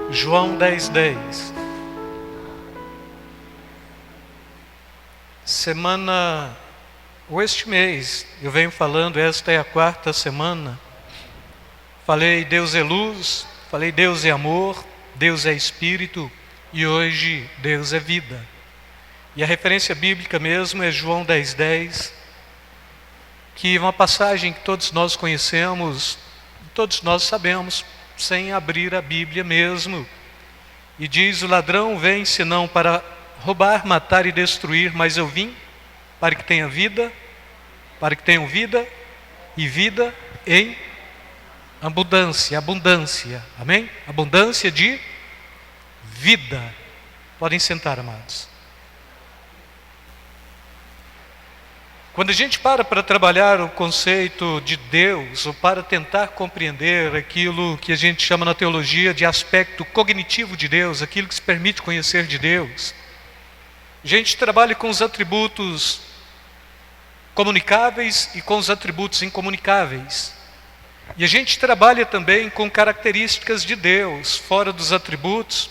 João 10:10. Este mês, eu venho falando, esta é a 4ª semana. Falei Deus é luz, falei Deus é amor, Deus é espírito e hoje Deus é vida. E a referência bíblica mesmo é João 10:10, que é uma passagem que todos nós conhecemos, todos nós sabemos, sem abrir a Bíblia mesmo. E diz: o ladrão vem senão para roubar, matar e destruir, mas eu vim para que tenha vida, para que tenham vida e vida em abundância, amém? Abundância de vida. Podem sentar, amados. Quando a gente para trabalhar o conceito de Deus, ou para tentar compreender aquilo que a gente chama na teologia de aspecto cognitivo de Deus, aquilo que se permite conhecer de Deus, a gente trabalha com os atributos comunicáveis e com os atributos incomunicáveis. E a gente trabalha também com características de Deus, fora dos atributos.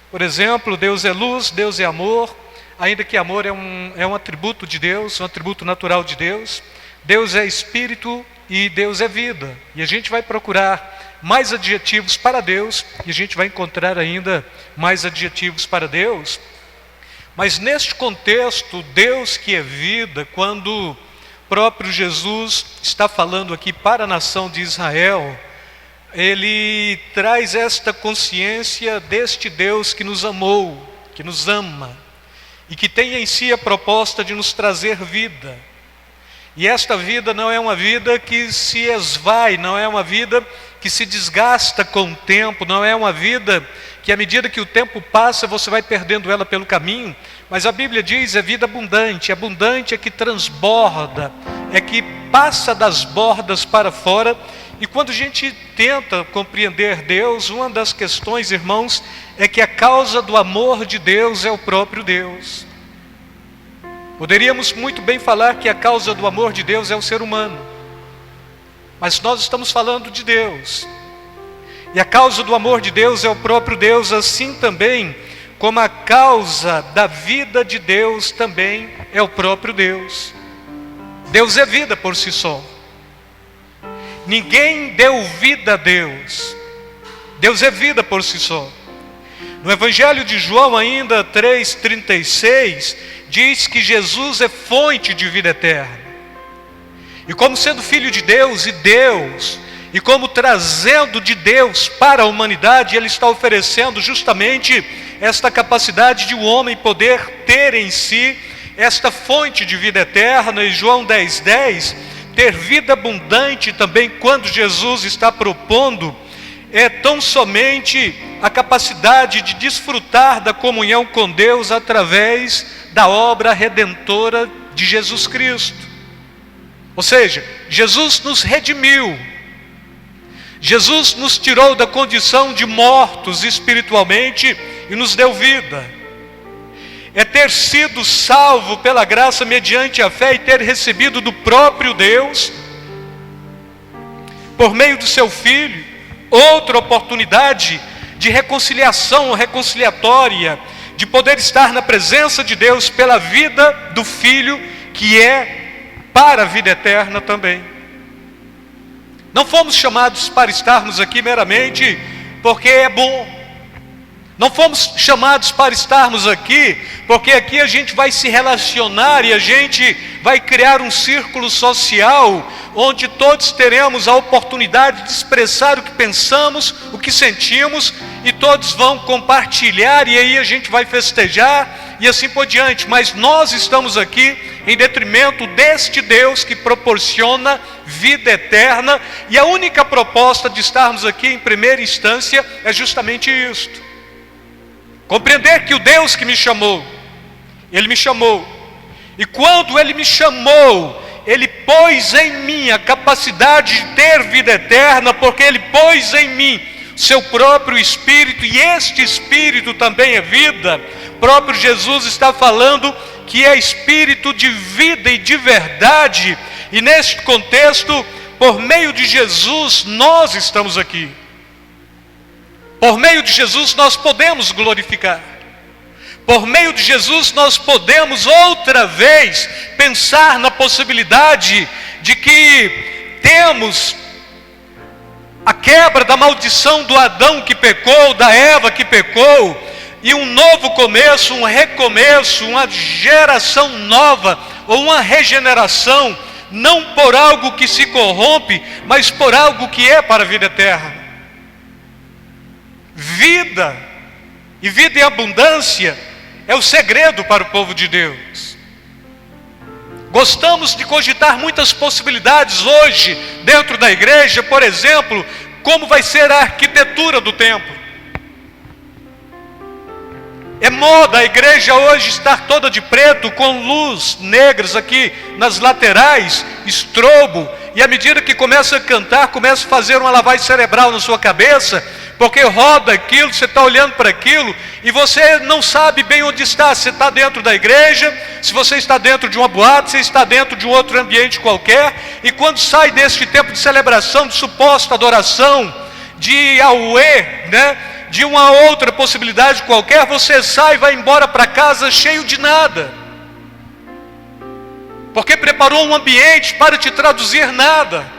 Por exemplo, Deus é luz, Deus é amor, ainda que amor é um atributo de Deus, um atributo natural de Deus. Deus é espírito e Deus é vida. E a gente vai procurar mais adjetivos para Deus, e a gente vai encontrar ainda mais adjetivos para Deus. Mas neste contexto, Deus que é vida, quando o próprio Jesus está falando aqui para a nação de Israel, ele traz esta consciência deste Deus que nos amou, que nos ama, e que tem em si a proposta de nos trazer vida. E esta vida não é uma vida que se esvai, não é uma vida que se desgasta com o tempo, não é uma vida que à medida que o tempo passa você vai perdendo ela pelo caminho, mas a Bíblia diz é vida abundante. Abundante é que transborda, é que passa das bordas para fora. E quando a gente tenta compreender Deus, uma das questões, irmãos, é que a causa do amor de Deus é o próprio Deus. Poderíamos muito bem falar que a causa do amor de Deus é o ser humano, mas nós estamos falando de Deus. E a causa do amor de Deus é o próprio Deus, assim também como a causa da vida de Deus também é o próprio Deus. Deus é vida por si só. Ninguém deu vida a Deus. Deus é vida por si só. No Evangelho de João ainda 3,36, diz que Jesus é fonte de vida eterna. E como sendo filho de Deus e Deus, e como trazendo de Deus para a humanidade, Ele está oferecendo justamente esta capacidade de o homem poder ter em si esta fonte de vida eterna. E João 10:10, ter vida abundante também, quando Jesus está propondo, é tão somente a capacidade de desfrutar da comunhão com Deus através da obra redentora de Jesus Cristo. Ou seja, Jesus nos redimiu, Jesus nos tirou da condição de mortos espiritualmente e nos deu vida. É ter sido salvo pela graça mediante a fé e ter recebido do próprio Deus, por meio do seu Filho, outra oportunidade de reconciliação reconciliatória, de poder estar na presença de Deus pela vida do Filho, que é para a vida eterna também. Não fomos chamados para estarmos aqui meramente porque é bom. Não fomos chamados para estarmos aqui porque aqui a gente vai se relacionar e a gente vai criar um círculo social onde todos teremos a oportunidade de expressar o que pensamos, o que sentimos, e todos vão compartilhar, e aí a gente vai festejar e assim por diante. Mas nós estamos aqui em detrimento deste Deus que proporciona vida eterna, e a única proposta de estarmos aqui em primeira instância é justamente isto: compreender que o Deus que me chamou, Ele me chamou, e quando Ele me chamou, Ele pôs em mim a capacidade de ter vida eterna, porque Ele pôs em mim seu próprio Espírito, e este Espírito também é vida. O próprio Jesus está falando que é Espírito de vida e de verdade, e neste contexto, por meio de Jesus, nós estamos aqui. Por meio de Jesus nós podemos glorificar. Por meio de Jesus nós podemos outra vez pensar na possibilidade de que temos a quebra da maldição do Adão que pecou, da Eva que pecou, e um novo começo, um recomeço, uma geração nova, ou uma regeneração, não por algo que se corrompe, mas por algo que é para a vida eterna. Vida, e vida em abundância, é o segredo para o povo de Deus. Gostamos de cogitar muitas possibilidades hoje, dentro da igreja, por exemplo, como vai ser a arquitetura do templo. É moda a igreja hoje estar toda de preto, com luz negras aqui nas laterais, estrobo, e à medida que começa a cantar, começa a fazer uma lavagem cerebral na sua cabeça, porque roda aquilo, você está olhando para aquilo, e você não sabe bem onde está. Você está dentro da igreja, se você está dentro de uma boate, você está dentro de um outro ambiente qualquer, e quando sai deste tempo de celebração, de suposta adoração, de auê, né, de uma outra possibilidade qualquer, você sai e vai embora para casa cheio de nada, porque preparou um ambiente para te traduzir nada.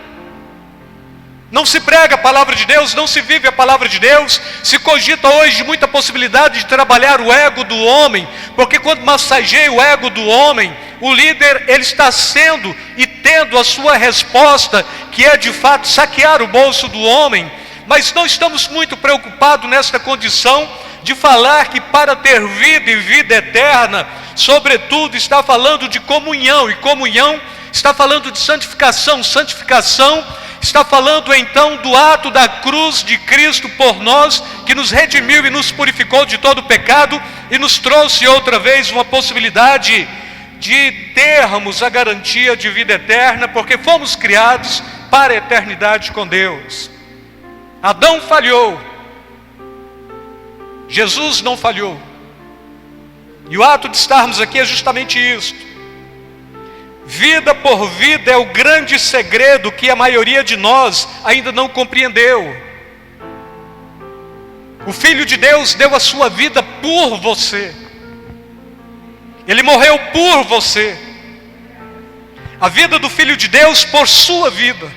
Não se prega a palavra de Deus, não se vive a palavra de Deus. Se cogita hoje muita possibilidade de trabalhar o ego do homem, porque quando massageia o ego do homem, o líder, ele está sendo e tendo a sua resposta, que é de fato saquear o bolso do homem. Mas não estamos muito preocupados nesta condição de falar que para ter vida e vida eterna, sobretudo está falando de comunhão, e comunhão está falando de santificação, santificação está falando então do ato da cruz de Cristo por nós, que nos redimiu e nos purificou de todo pecado, e nos trouxe outra vez uma possibilidade de termos a garantia de vida eterna, porque fomos criados para a eternidade com Deus. Adão falhou, Jesus não falhou, e o ato de estarmos aqui é justamente isso. Vida por vida é o grande segredo que a maioria de nós ainda não compreendeu. O Filho de Deus deu a sua vida por você. Ele morreu por você. A vida do Filho de Deus por sua vida.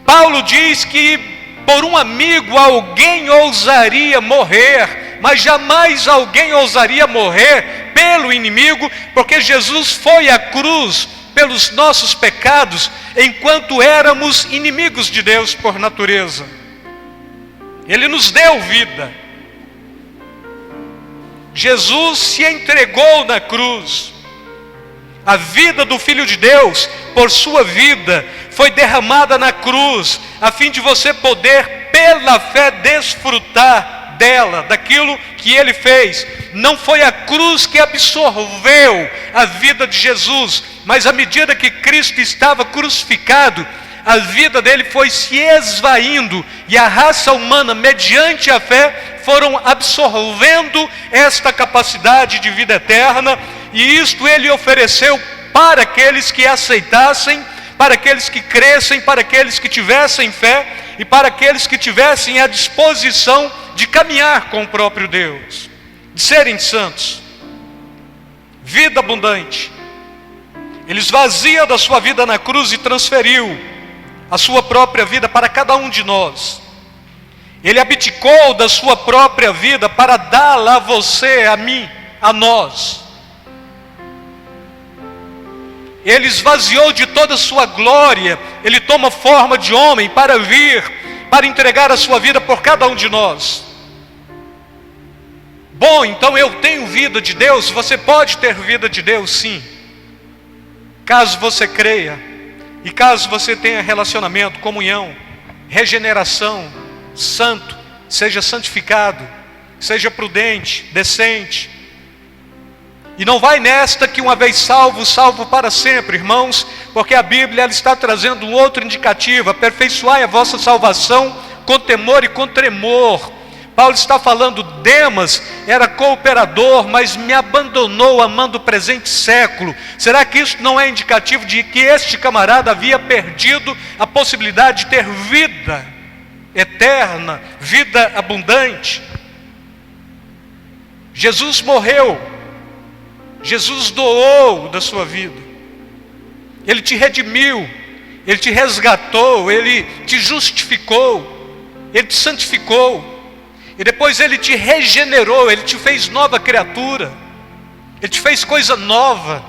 Paulo diz que por um amigo alguém ousaria morrer, mas jamais alguém ousaria morrer pelo inimigo, porque Jesus foi à cruz pelos nossos pecados, enquanto éramos inimigos de Deus por natureza. Ele nos deu vida. Jesus se entregou na cruz. A vida do Filho de Deus, por sua vida, foi derramada na cruz, a fim de você poder, pela fé, desfrutar dela, daquilo que ele fez. Não foi a cruz que absorveu a vida de Jesus, mas à medida que Cristo estava crucificado, a vida dele foi se esvaindo, e a raça humana, mediante a fé, foram absorvendo esta capacidade de vida eterna, e isto ele ofereceu para aqueles que aceitassem, para aqueles que crescem, para aqueles que tivessem fé, e para aqueles que tivessem a disposição de caminhar com o próprio Deus, de serem santos. Vida abundante. Ele esvazia da sua vida na cruz e transferiu a sua própria vida para cada um de nós. Ele abdicou da sua própria vida para dá-la a você, a mim, a nós. Ele esvaziou de toda a sua glória. Ele toma forma de homem para vir, para entregar a sua vida por cada um de nós. Bom, então eu tenho vida de Deus. Você pode ter vida de Deus, sim, caso você creia, e caso você tenha relacionamento, comunhão, regeneração, santo, seja santificado, seja prudente, decente. E não vai nesta que uma vez salvo, salvo para sempre, irmãos, porque a Bíblia ela está trazendo um outro indicativo: aperfeiçoai a vossa salvação com temor e com tremor. Paulo está falando, Demas era cooperador, mas me abandonou amando o presente século. Será que isso não é indicativo de que este camarada havia perdido a possibilidade de ter vida eterna, vida abundante. Jesus morreu, Jesus doou da sua vida, Ele te redimiu, Ele te resgatou, Ele te justificou, Ele te santificou, e depois Ele te regenerou, Ele te fez nova criatura, Ele te fez coisa nova,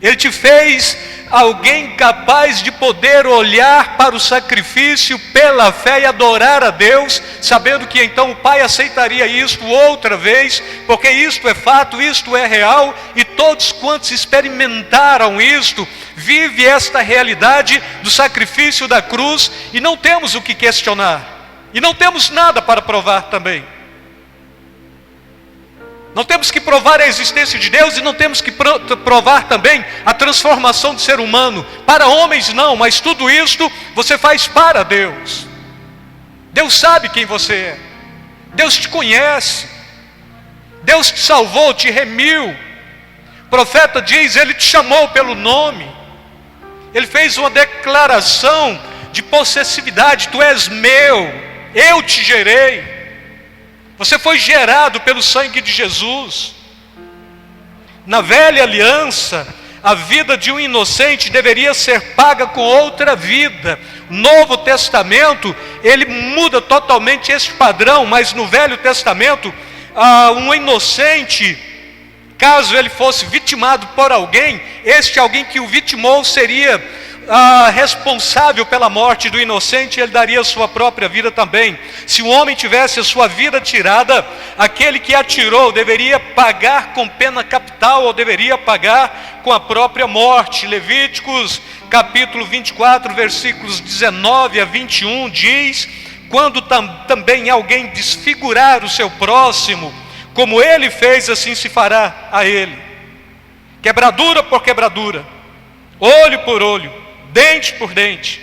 Ele te fez alguém capaz de poder olhar para o sacrifício pela fé e adorar a Deus, sabendo que então o Pai aceitaria isto outra vez, porque isto é fato, isto é real, e todos quantos experimentaram isto, vive esta realidade do sacrifício da cruz, e não temos o que questionar, e não temos nada para provar também. Não temos que provar a existência de Deus, e não temos que provar também a transformação do ser humano. Para homens não, mas tudo isto você faz para Deus. Deus sabe quem você é, Deus te conhece, Deus te salvou, te remiu. O profeta diz, Ele te chamou pelo nome, Ele fez uma declaração de possessividade: tu és meu, eu te gerei. Você foi gerado pelo sangue de Jesus. Na velha aliança, a vida de um inocente deveria ser paga com outra vida. O Novo Testamento, ele muda totalmente este padrão, mas no Velho Testamento, um inocente, caso ele fosse vitimado por alguém, este alguém que o vitimou seria responsável pela morte do inocente, ele daria a sua própria vida também. Se um homem tivesse a sua vida tirada, aquele que atirou deveria pagar com pena capital, ou deveria pagar com a própria morte. Levíticos capítulo 24, versículos 19 a 21 diz: quando também alguém desfigurar o seu próximo, como ele fez, assim se fará a ele. Quebradura por quebradura, olho por olho, dente por dente.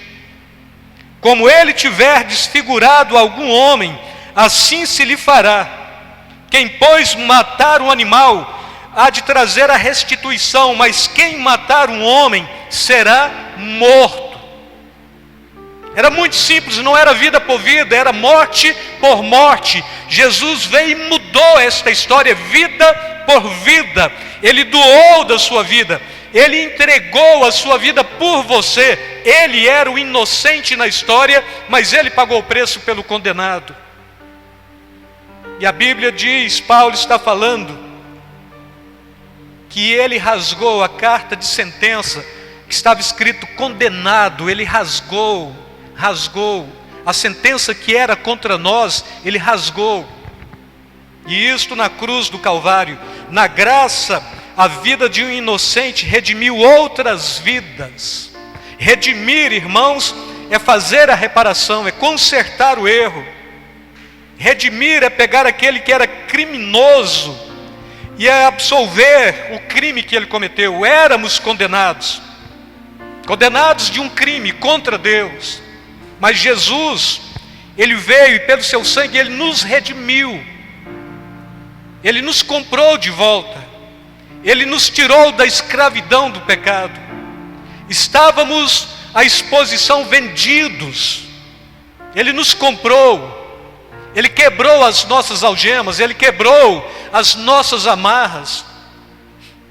Como ele tiver desfigurado algum homem, assim se lhe fará. Quem, pois, matar um animal, há de trazer a restituição, mas quem matar um homem, será morto. Era muito simples, não era vida por vida, era morte por morte. Jesus veio e mudou esta história, vida por vida. Ele doou da sua vida, Ele entregou a sua vida por você. Ele era o inocente na história, mas Ele pagou o preço pelo condenado. E a Bíblia diz, Paulo está falando, que Ele rasgou a carta de sentença, que estava escrito condenado. Ele rasgou a sentença que era contra nós, Ele rasgou. E isto na cruz do Calvário. Na graça, a vida de um inocente redimiu outras vidas. Redimir, irmãos, é fazer a reparação, é consertar o erro. Redimir é pegar aquele que era criminoso e é absolver o crime que ele cometeu. Éramos condenados de um crime contra Deus, mas Jesus, Ele veio e pelo seu sangue Ele nos redimiu, Ele nos comprou de volta, Ele nos tirou da escravidão do pecado. Estávamos à exposição, vendidos, Ele nos comprou, Ele quebrou as nossas algemas, Ele quebrou as nossas amarras,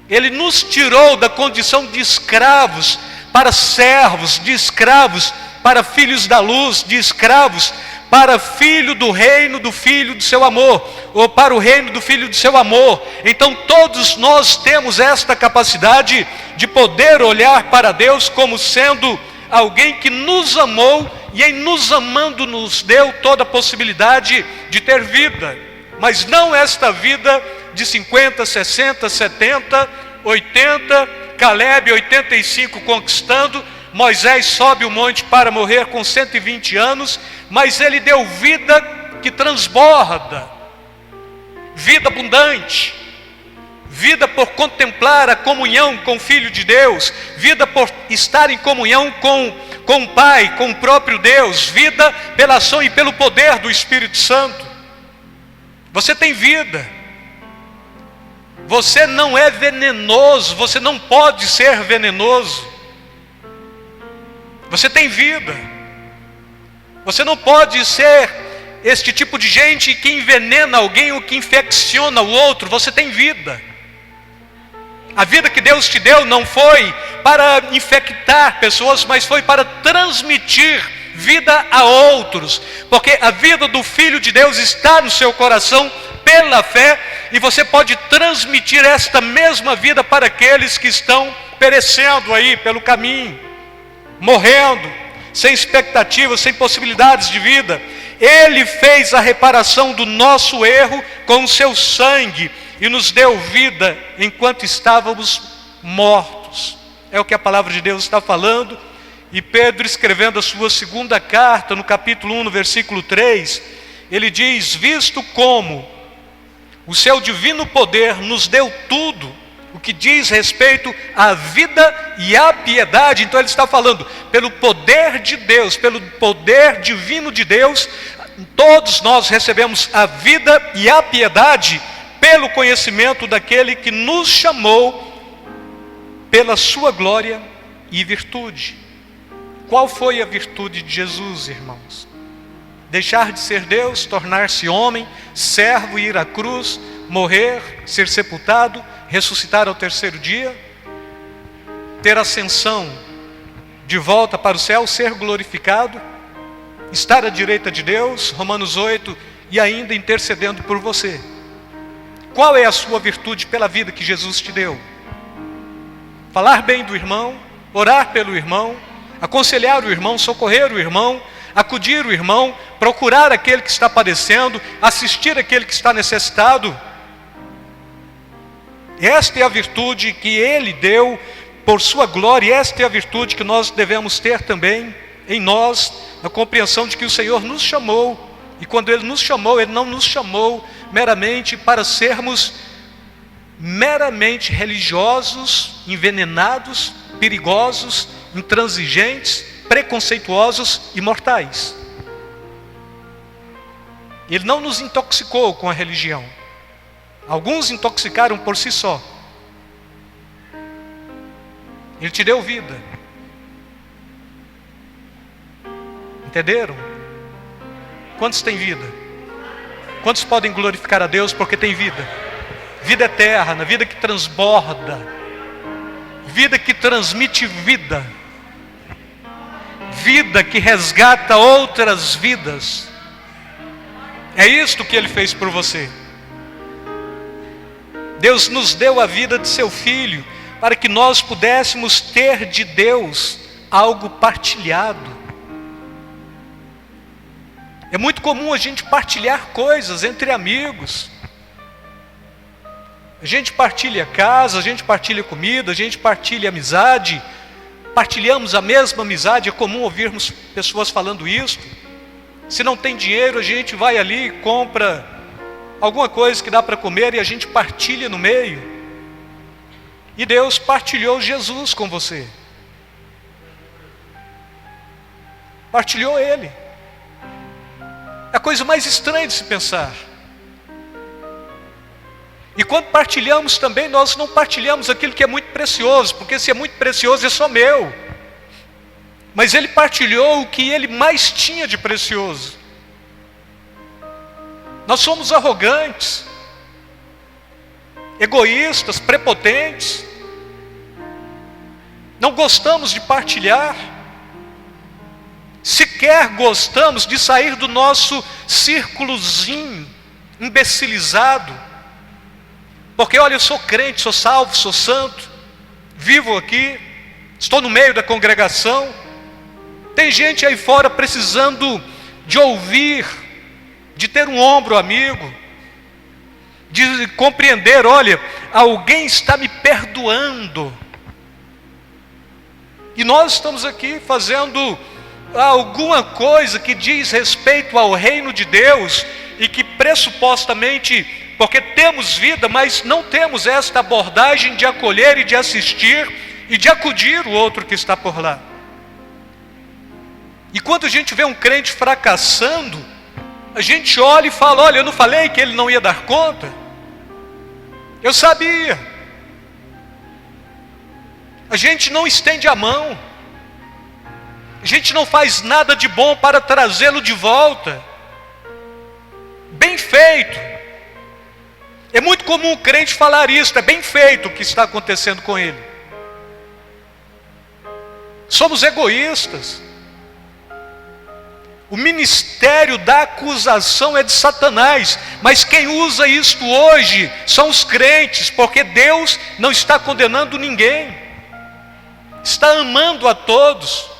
Ele nos tirou da condição de escravos para servos, de escravos para filhos da luz, de escravos para filho do reino do Filho do seu amor, ou para o reino do Filho do seu amor. Então todos nós temos esta capacidade de poder olhar para Deus como sendo alguém que nos amou, e em nos amando nos deu toda a possibilidade de ter vida, mas não esta vida de 50, 60, 70, 80, Caleb 85 conquistando, Moisés sobe o monte para morrer com 120 anos, mas ele deu vida que transborda, vida abundante, vida por contemplar a comunhão com o Filho de Deus, vida por estar em comunhão com o Pai, com o próprio Deus, vida pela ação e pelo poder do Espírito Santo. Você tem vida, você não é venenoso, você não pode ser venenoso, você tem vida. Você não pode ser este tipo de gente que envenena alguém ou que infecciona o outro. Você tem vida. A vida que Deus te deu não foi para infectar pessoas, mas foi para transmitir vida a outros. Porque a vida do Filho de Deus está no seu coração pela fé, e você pode transmitir esta mesma vida para aqueles que estão perecendo aí pelo caminho, morrendo, sem expectativas, sem possibilidades de vida. Ele fez a reparação do nosso erro com o seu sangue e nos deu vida enquanto estávamos mortos. É o que a palavra de Deus está falando. E Pedro, escrevendo a sua segunda carta, no capítulo 1, no versículo 3, ele diz: visto como o seu divino poder nos deu tudo o que diz respeito à vida e à piedade. Então ele está falando, pelo poder de Deus, pelo poder divino de Deus, todos nós recebemos a vida e a piedade pelo conhecimento daquele que nos chamou pela sua glória e virtude. Qual foi a virtude de Jesus, irmãos? Deixar de ser Deus, tornar-se homem, servo, ir à cruz, morrer, ser sepultado, ressuscitar ao terceiro dia, ter ascensão de volta para o céu, ser glorificado, estar à direita de Deus, Romanos 8, e ainda intercedendo por você. Qual é a sua virtude pela vida que Jesus te deu? Falar bem do irmão, orar pelo irmão, aconselhar o irmão, socorrer o irmão, acudir o irmão, procurar aquele que está padecendo, assistir aquele que está necessitado. Esta é a virtude que Ele deu por sua glória, e esta é a virtude que nós devemos ter também em nós, na compreensão de que o Senhor nos chamou, e quando Ele nos chamou, Ele não nos chamou meramente para sermos meramente religiosos, envenenados, perigosos, intransigentes, preconceituosos e mortais. Ele não nos intoxicou com a religião. Alguns intoxicaram por si só. Ele te deu vida. Entenderam? Quantos têm vida? Quantos podem glorificar a Deus porque tem vida? Vida eterna, vida que transborda, vida que transmite vida, vida que resgata outras vidas. É isto que Ele fez por você. Deus nos deu a vida de seu Filho para que nós pudéssemos ter de Deus algo partilhado. É muito comum a gente partilhar coisas entre amigos. A gente partilha casa, a gente partilha comida, a gente partilha amizade. Partilhamos a mesma amizade, é comum ouvirmos pessoas falando isso. Se não tem dinheiro, a gente vai ali e compra alguma coisa que dá para comer e a gente partilha no meio. E Deus partilhou Jesus com você. Partilhou Ele. É a coisa mais estranha de se pensar. E quando partilhamos também, nós não partilhamos aquilo que é muito precioso, porque se é muito precioso é só meu. Mas Ele partilhou o que Ele mais tinha de precioso. Nós somos arrogantes, egoístas, prepotentes, não gostamos de partilhar, sequer gostamos de sair do nosso círculozinho imbecilizado, porque olha, eu sou crente, sou salvo, sou santo, vivo aqui, estou no meio da congregação. Tem gente aí fora precisando de ouvir, de ter um ombro amigo, de compreender, olha, alguém está me perdoando. E nós estamos aqui fazendo alguma coisa que diz respeito ao reino de Deus e que pressupostamente, porque temos vida, mas não temos esta abordagem de acolher e de assistir e de acudir o outro que está por lá. E quando a gente vê um crente fracassando, a gente olha e fala, olha, eu não falei que ele não ia dar conta? Eu sabia. A gente não estende a mão. A gente não faz nada de bom para trazê-lo de volta. Bem feito. É muito comum o crente falar isso, é bem feito o que está acontecendo com ele. Somos egoístas. O ministério da acusação é de Satanás, mas quem usa isto hoje são os crentes, porque Deus não está condenando ninguém, está amando a todos.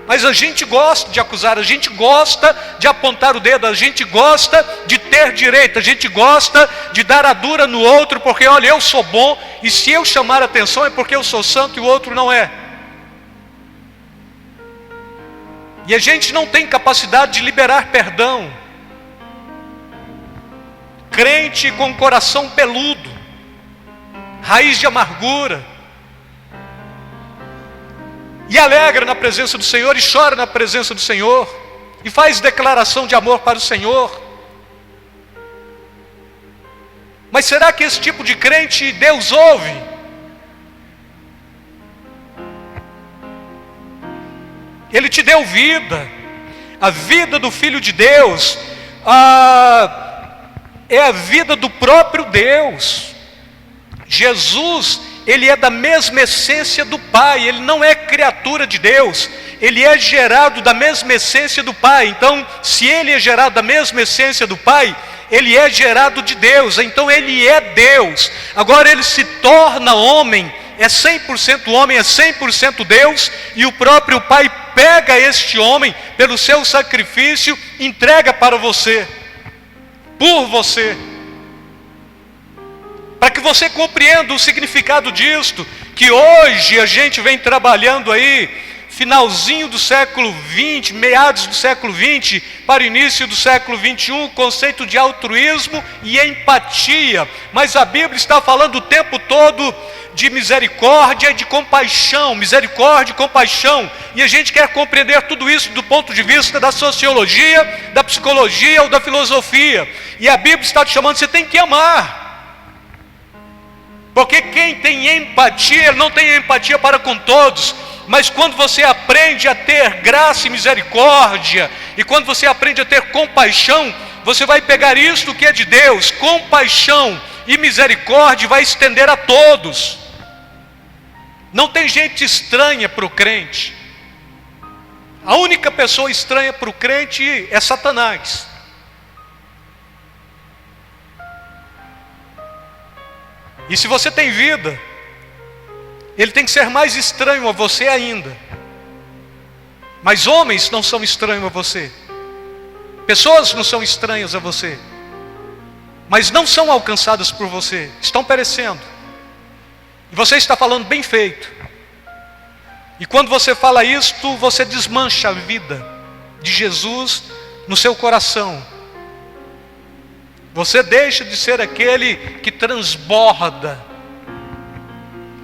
Mas a gente gosta de acusar, a gente gosta de apontar o dedo, a gente gosta de ter direito, a gente gosta de dar a dura no outro, porque olha, eu sou bom, e se eu chamar a atenção é porque eu sou santo e o outro não é. E a gente não tem capacidade de liberar perdão. Crente com coração peludo, raiz de amargura, e alegra na presença do Senhor, e chora na presença do Senhor, e faz declaração de amor para o Senhor. Mas será que esse tipo de crente Deus ouve? Ele te deu vida, a vida do Filho de Deus, é a vida do próprio Deus. Jesus, ele é da mesma essência do Pai, ele não é criatura de Deus, ele é gerado da mesma essência do Pai. Então, se ele é gerado da mesma essência do Pai, ele é gerado de Deus, então ele é Deus. Agora ele se torna homem, é 100% homem, é 100% Deus, e o próprio Pai pega este homem, pelo seu sacrifício, entrega para você, por você, para que você compreenda o significado disto, que hoje a gente vem trabalhando aí, finalzinho do século 20, meados do século 20, para o início do século 21, o conceito de altruísmo e empatia, mas a Bíblia está falando o tempo todo de misericórdia e de compaixão, misericórdia e compaixão, e a gente quer compreender tudo isso do ponto de vista da sociologia, da psicologia ou da filosofia, e a Bíblia está te chamando, você tem que amar, porque quem tem empatia, ele não tem empatia para com todos, mas quando você aprende a ter graça e misericórdia, e quando você aprende a ter compaixão, você vai pegar isto que é de Deus, compaixão e misericórdia, vai estender a todos. Não tem gente estranha para o crente. A única pessoa estranha para o crente é Satanás. E se você tem vida, ele tem que ser mais estranho a você ainda. Mas homens não são estranhos a você, pessoas não são estranhas a você, mas não são alcançadas por você, estão perecendo. E você está falando bem feito. E quando você fala isto, você desmancha a vida de Jesus no seu coração. Você deixa de ser aquele que transborda,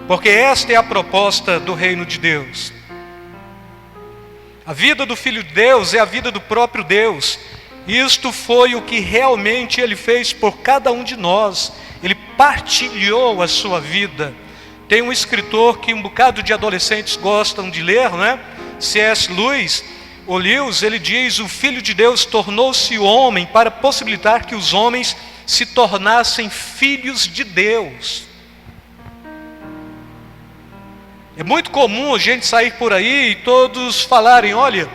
porque esta é a proposta do reino de Deus. A vida do Filho de Deus é a vida do próprio Deus. Isto foi o que realmente Ele fez por cada um de nós. Ele partilhou a sua vida. Tem um escritor que um bocado de adolescentes gostam de ler, né? C.S. Lewis, ele diz: o Filho de Deus tornou-se homem para possibilitar que os homens se tornassem filhos de Deus. É muito comum a gente sair por aí e todos falarem: olha,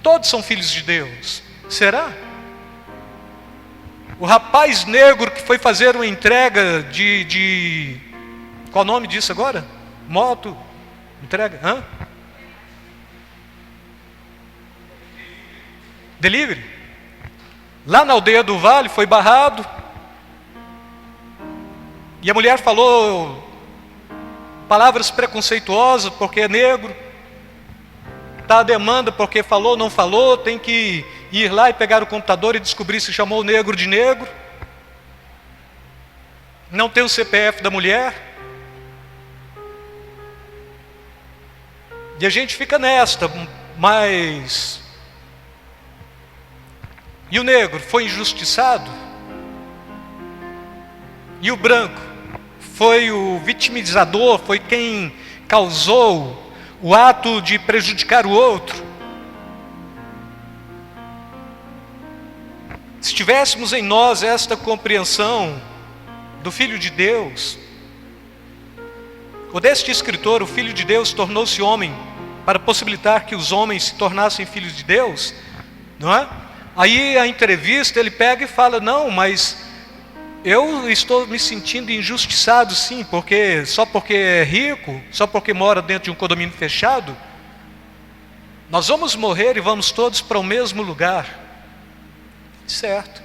todos são filhos de Deus. Será? O rapaz negro que foi fazer uma entrega qual o nome disso agora? Moto? Entrega? Hã? Delivery? Lá na aldeia do Vale, foi barrado. E a mulher falou palavras preconceituosas porque é negro. Está a demanda porque falou, não falou. Tem que ir lá e pegar o computador e descobrir se chamou o negro de negro. Não tem o CPF da mulher. E a gente fica nesta, mas... E o negro foi injustiçado? E o branco foi o vitimizador, foi quem causou o ato de prejudicar o outro. Se tivéssemos em nós esta compreensão do Filho de Deus, ou deste escritor, o Filho de Deus tornou-se homem para possibilitar que os homens se tornassem filhos de Deus, não é? Aí a entrevista ele pega e fala, não, mas eu estou me sentindo injustiçado sim, só porque é rico, só porque mora dentro de um condomínio fechado, nós vamos morrer e vamos todos para o mesmo lugar. Certo.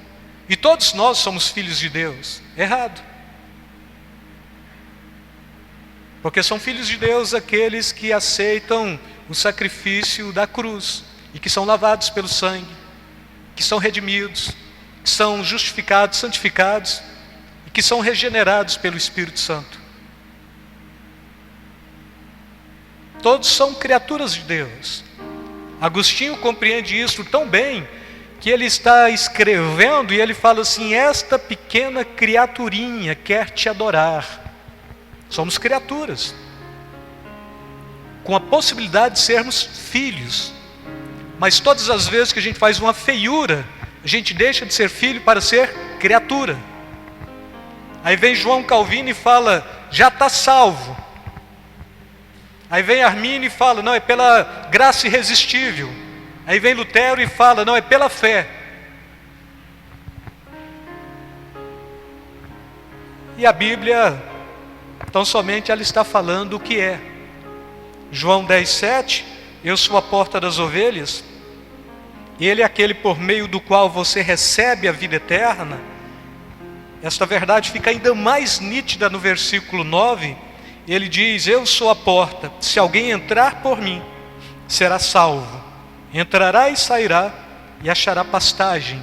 E todos nós somos filhos de Deus. Errado. Porque são filhos de Deus aqueles que aceitam o sacrifício da cruz e que são lavados pelo sangue, que são redimidos, que são justificados, santificados e que são regenerados pelo Espírito Santo. Todos são criaturas de Deus. Agostinho compreende isso tão bem que ele está escrevendo e ele fala assim: esta pequena criaturinha quer te adorar. Somos criaturas, com a possibilidade de sermos filhos, mas todas as vezes que a gente faz uma feiura, a gente deixa de ser filho para ser criatura. Aí vem João Calvino e fala, já está salvo. Aí vem Armínio e fala, não, é pela graça irresistível. Aí vem Lutero e fala, não, é pela fé. E a Bíblia, tão somente ela está falando o que é. João 10:7, eu sou a porta das ovelhas, ele é aquele por meio do qual você recebe a vida eterna. Esta verdade fica ainda mais nítida no versículo 9, ele diz, eu sou a porta, se alguém entrar por mim, será salvo. Entrará e sairá e achará pastagem.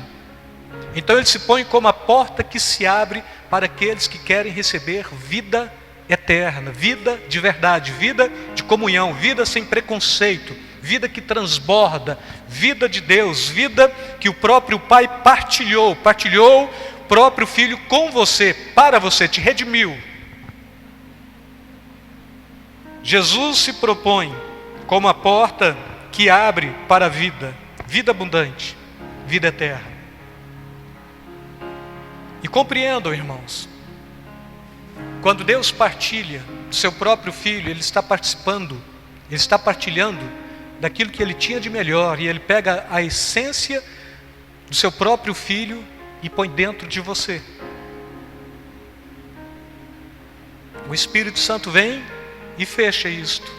Então ele se põe como a porta que se abre para aqueles que querem receber vida eterna, vida de verdade, vida de comunhão, vida sem preconceito, vida que transborda, vida de Deus, vida que o próprio Pai partilhou o próprio Filho com você, para você, te redimiu. Jesus se propõe como a porta que abre para a vida, vida abundante, vida eterna. E compreendam, irmãos, quando Deus partilha do seu próprio Filho, Ele está participando, Ele está partilhando daquilo que Ele tinha de melhor, e Ele pega a essência do seu próprio Filho e põe dentro de você. O Espírito Santo vem e fecha isto,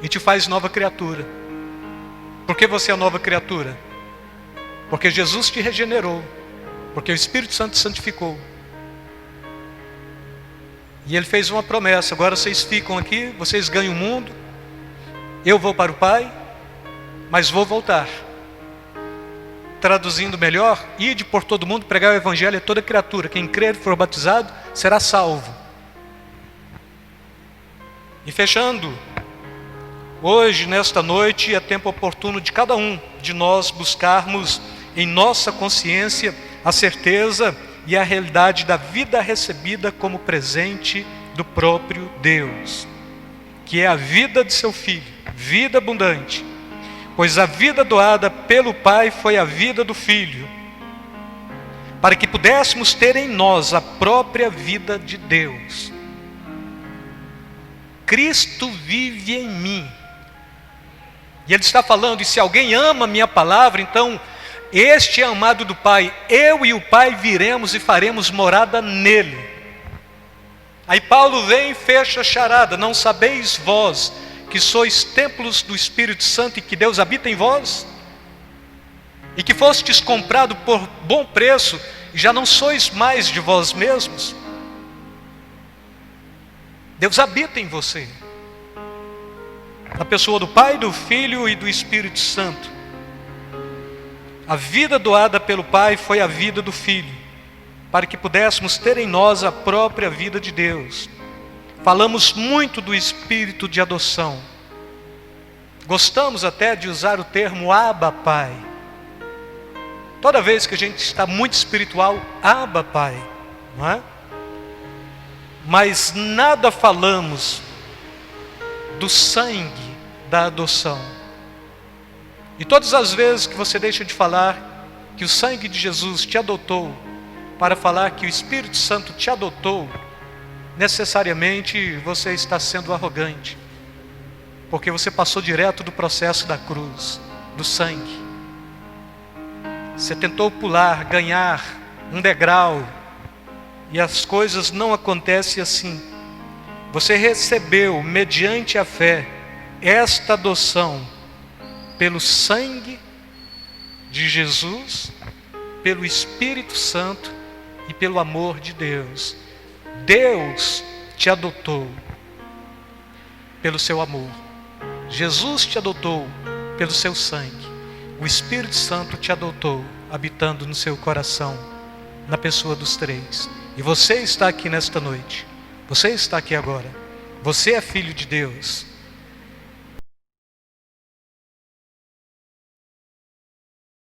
e te faz nova criatura. Por que você é nova criatura? Porque Jesus te regenerou, porque o Espírito Santo te santificou. E Ele fez uma promessa, agora vocês ficam aqui, vocês ganham o mundo, eu vou para o Pai, mas vou voltar. Traduzindo melhor, ide por todo mundo, pregar o Evangelho a toda criatura, quem crer e for batizado, será salvo. E fechando, hoje, nesta noite, é tempo oportuno de cada um de nós buscarmos em nossa consciência a certeza e a realidade da vida recebida como presente do próprio Deus, que é a vida de seu Filho, vida abundante, pois a vida doada pelo Pai foi a vida do Filho, para que pudéssemos ter em nós a própria vida de Deus. Cristo vive em mim. E Ele está falando, e se alguém ama a minha palavra, então este é amado do Pai, eu e o Pai viremos e faremos morada nele. Aí Paulo vem e fecha a charada, não sabeis vós que sois templos do Espírito Santo e que Deus habita em vós? E que fostes comprado por bom preço e já não sois mais de vós mesmos? Deus habita em você, na pessoa do Pai, do Filho e do Espírito Santo. A vida doada pelo Pai foi a vida do Filho, para que pudéssemos ter em nós a própria vida de Deus. Falamos muito do espírito de adoção. Gostamos até de usar o termo Abba Pai. Toda vez que a gente está muito espiritual, Abba Pai, não é? Mas nada falamos do sangue da adoção. E todas as vezes que você deixa de falar que o sangue de Jesus te adotou, para falar que o Espírito Santo te adotou, necessariamente você está sendo arrogante, porque você passou direto do processo da cruz, do sangue. Você tentou pular, ganhar um degrau, e as coisas não acontecem assim. Você recebeu, mediante a fé, esta adoção pelo sangue de Jesus, pelo Espírito Santo e pelo amor de Deus. Deus te adotou pelo seu amor. Jesus te adotou pelo seu sangue. O Espírito Santo te adotou, habitando no seu coração, na pessoa dos três. E você está aqui nesta noite. Você está aqui agora. Você é filho de Deus.